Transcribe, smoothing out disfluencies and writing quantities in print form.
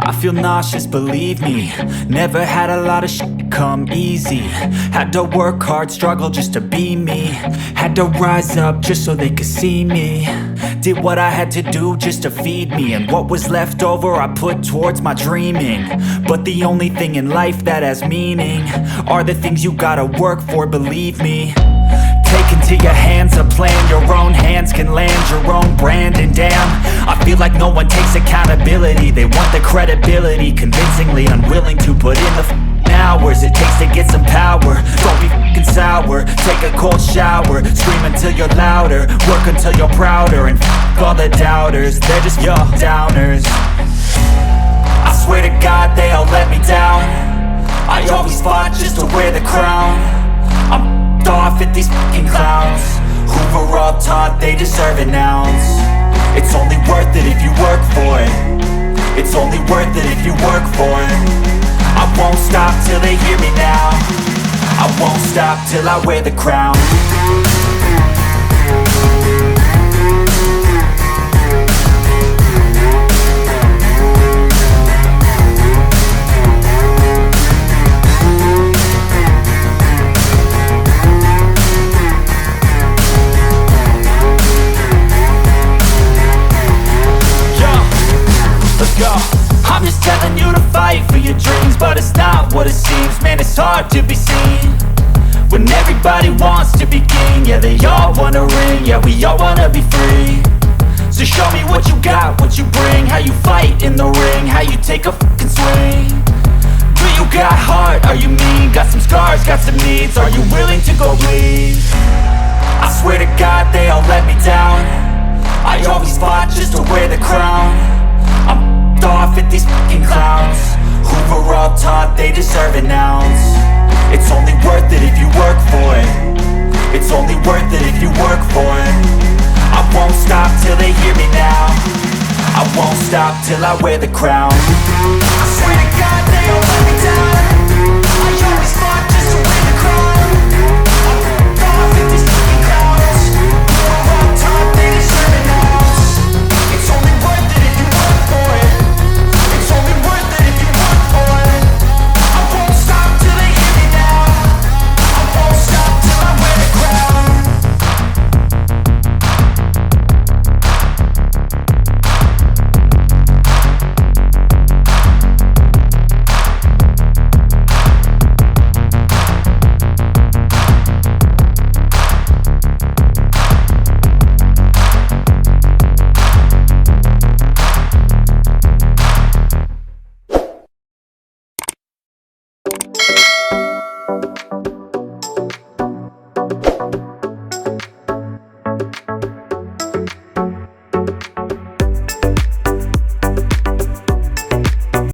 I feel nauseous, believe me. Never had a lot of shit come easy. Had to work hard, struggle just to be me. Had to rise up just so they could see me. Did what I had to do just to feed me. And what was left over I put towards my dreaming. But the only thing in life that has meaning are the things you gotta work for, believe me. Take into your hands a plan, your own hands can land your own brand. And damn, I feel like no one takes accountability. They want the credibility, convincingly unwilling to put in the hours it takes to get some power. Don't be f***ing sour, take a cold shower. Scream until you're louder, work until you're prouder. And f*** all the doubters, they're just your downers. I swear to God they all let me down. I always fought just to wear the crown. I'm off at these fucking clowns who were all taught they deserve an ounce. It's only worth it if you work for it. It's only worth it if you work for it. I won't stop till they hear me now. I won't stop till I wear the crown. I'm just telling you to fight for your dreams, but it's not what it seems. Man, it's hard to be seen when everybody wants to be king. Yeah, they all wanna ring, yeah, we all wanna be free. So show me what you got, what you bring, how you fight in the ring, how you take a fucking swing. Do you got heart, are you mean? Got some scars, got some needs, are you willing to go bleed? I swear to God they all let me down. I always fought just to wear the crown. I'm off at these fucking clowns who were all taught they deserve an ounce. It's only worth it if you work for it. It's only worth it if you work for it. I won't stop till they hear me now. I won't stop till I wear the crown. I swear to God they all let me down.